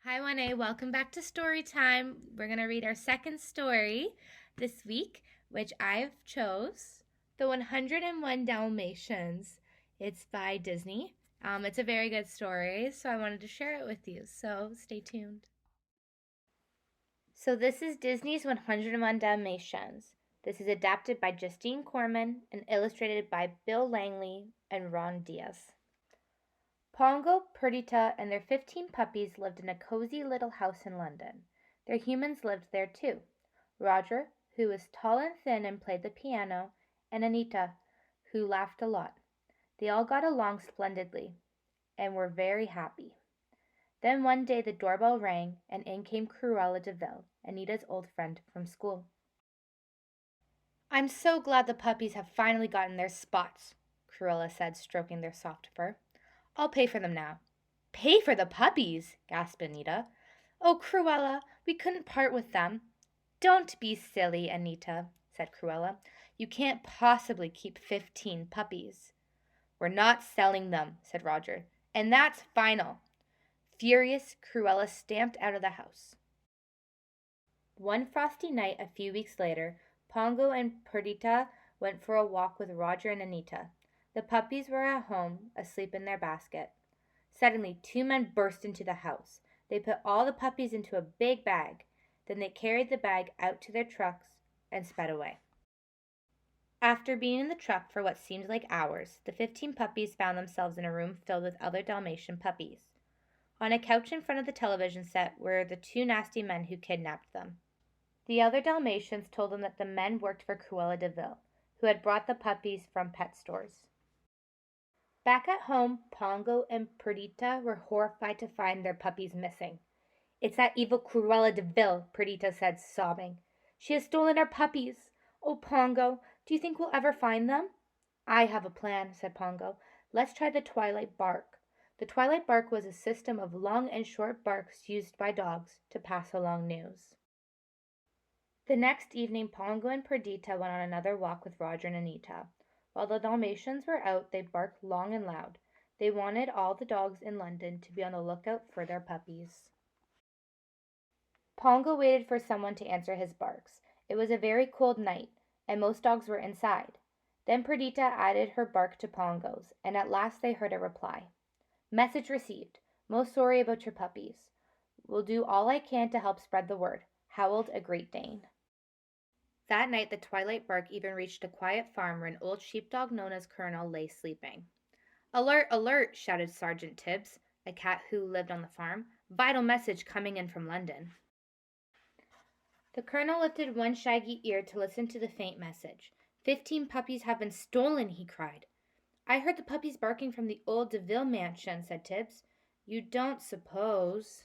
Hi, 1A. Welcome back to Story Time. We're going to read our second story this week, which I've chose, The 101 Dalmatians. It's by Disney. It's a very good story, so I wanted to share it with you, so stay tuned. So this is Disney's 101 Dalmatians. This is adapted by Justine Corman and illustrated by Bill Langley and Ron Diaz. Pongo, Perdita, and their 15 puppies lived in a cozy little house in London. Their humans lived there too. Roger, who was tall and thin and played the piano, and Anita, who laughed a lot. They all got along splendidly and were very happy. Then one day the doorbell rang and in came Cruella de Vil, Anita's old friend from school. "I'm so glad the puppies have finally gotten their spots," Cruella said, stroking their soft fur. "I'll pay for them now." "Pay for the puppies?" gasped Anita. "Oh, Cruella, we couldn't part with them." "Don't be silly, Anita," said Cruella. "You can't possibly keep 15 puppies." "We're not selling them," said Roger, "and that's final." Furious, Cruella stamped out of the house. One frosty night a few weeks later, Pongo and Perdita went for a walk with Roger and Anita. The puppies were at home, asleep in their basket. Suddenly, two men burst into the house. They put all the puppies into a big bag. Then they carried the bag out to their trucks and sped away. After being in the truck for what seemed like hours, the 15 puppies found themselves in a room filled with other Dalmatian puppies. On a couch in front of the television set were the two nasty men who kidnapped them. The other Dalmatians told them that the men worked for Cruella de Vil, who had brought the puppies from pet stores. Back at home, Pongo and Perdita were horrified to find their puppies missing. "It's that evil Cruella de Vil," Perdita said, sobbing. "She has stolen our puppies. Oh, Pongo, do you think we'll ever find them?" "I have a plan," said Pongo. "Let's try the twilight bark." The twilight bark was a system of long and short barks used by dogs to pass along news. The next evening Pongo and Perdita went on another walk with Roger and Anita. While the Dalmatians were out, they barked long and loud. They wanted all the dogs in London to be on the lookout for their puppies. Pongo waited for someone to answer his barks. It was a very cold night, and most dogs were inside. Then Perdita added her bark to Pongo's, and at last they heard a reply. "Message received. Most sorry about your puppies. Will do all I can to help spread the word," howled a Great Dane. That night the twilight bark even reached a quiet farm where an old sheepdog known as Colonel lay sleeping. "Alert, alert!" shouted Sergeant Tibbs, a cat who lived on the farm. "Vital message coming in from London." The colonel lifted one shaggy ear to listen to the faint message. "15 puppies have been stolen," he cried. "I heard the puppies barking from the old de Vil mansion," said Tibbs. "You don't suppose—"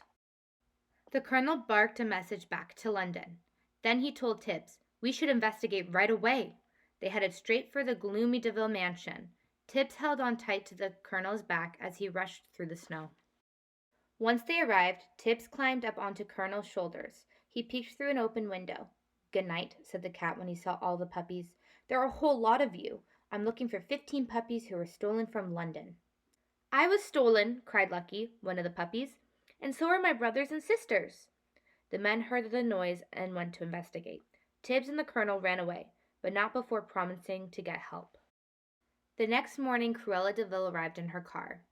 The colonel barked a message back to London. Then he told Tibbs, "We should investigate right away." They headed straight for the gloomy de Vil mansion. Tibbs held on tight to the colonel's back as he rushed through the snow. Once they arrived, Tibbs climbed up onto Colonel's shoulders. He peeked through an open window. "Good night," said the cat when he saw all the puppies. "There are a whole lot of you. I'm looking for 15 puppies who were stolen from London." "I was stolen," cried Lucky, one of the puppies, "and so are my brothers and sisters." The men heard the noise and went to investigate. Tibbs and the colonel ran away, but not before promising to get help. The next morning Cruella de Vil arrived in her car.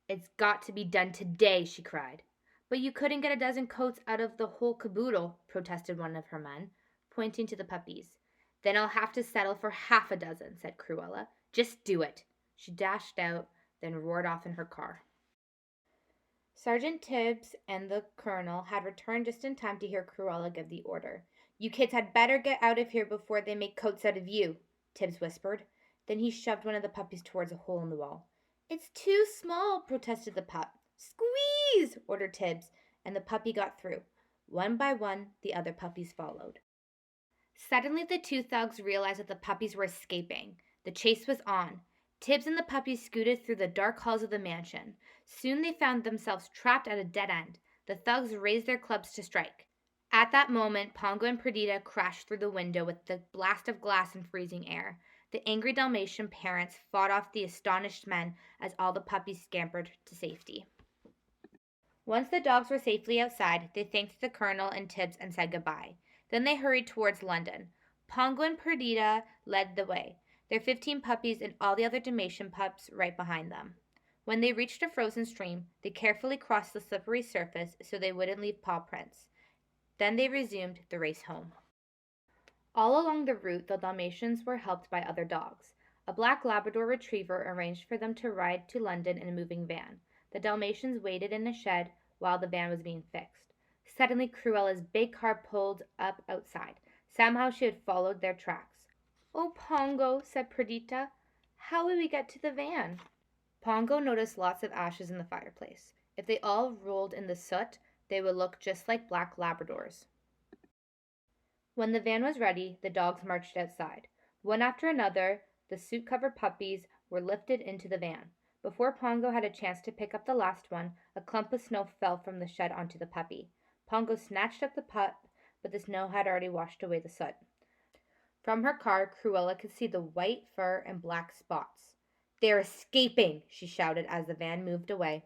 "It's got to be done today," she cried. "But you couldn't get a dozen coats out of the whole caboodle," protested one of her men, pointing to the puppies. "Then I'll have to settle for half a dozen," said Cruella. "Just do it." She dashed out, then roared off in her car. Sergeant Tibbs and the colonel had returned just in time to hear Cruella give the order. "You kids had better get out of here before they make coats out of you," Tibbs whispered. Then he shoved one of the puppies towards a hole in the wall. "It's too small," protested the pup. "Squeeze!" ordered Tibbs, and the puppy got through. One by one, the other puppies followed. Suddenly the two thugs realized that the puppies were escaping. The chase was on. Tibbs and the puppies scooted through the dark halls of the mansion. Soon they found themselves trapped at a dead end. The thugs raised their clubs to strike. At that moment, Pongo and Perdita crashed through the window with the blast of glass and freezing air. The angry Dalmatian parents fought off the astonished men as all the puppies scampered to safety. Once the dogs were safely outside, they thanked the colonel and Tibbs and said goodbye. Then they hurried towards London. Pongo and Perdita led the way, their 15 puppies and all the other Dalmatian pups right behind them. When they reached a frozen stream, they carefully crossed the slippery surface so they wouldn't leave paw prints. Then they resumed the race home. All along the route, the Dalmatians were helped by other dogs. A black Labrador retriever arranged for them to ride to London in a moving van. The Dalmatians waited in a shed while the van was being fixed. Suddenly, Cruella's big car pulled up outside. Somehow she had followed their tracks. "Oh, Pongo," said Perdita, "how will we get to the van?" Pongo noticed lots of ashes in the fireplace. If they all rolled in the soot, they would look just like black Labradors. When the van was ready, the dogs marched outside. One after another, the soot-covered puppies were lifted into the van. Before Pongo had a chance to pick up the last one, a clump of snow fell from the shed onto the puppy. Pongo snatched up the pup, but the snow had already washed away the soot. From her car, Cruella could see the white fur and black spots. "They're escaping!" she shouted as the van moved away.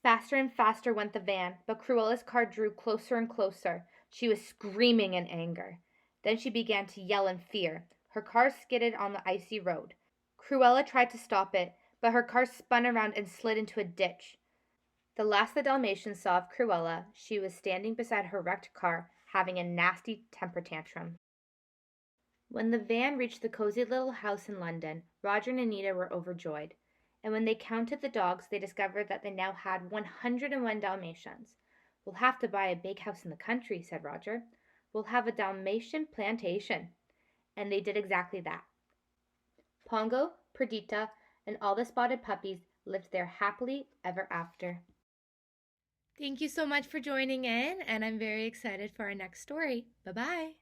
Faster and faster went the van, but Cruella's car drew closer and closer. She was screaming in anger. Then she began to yell in fear. Her car skidded on the icy road. Cruella tried to stop it, but her car spun around and slid into a ditch. The last the Dalmatians saw of Cruella, she was standing beside her wrecked car, having a nasty temper tantrum. When the van reached the cozy little house in London, Roger and Anita were overjoyed. And when they counted the dogs, they discovered that they now had 101 Dalmatians. "We'll have to buy a big house in the country," said Roger. "We'll have a Dalmatian plantation." And they did exactly that. Pongo, Perdita, and all the spotted puppies lived there happily ever after. Thank you so much for joining in, and I'm very excited for our next story. Bye-bye.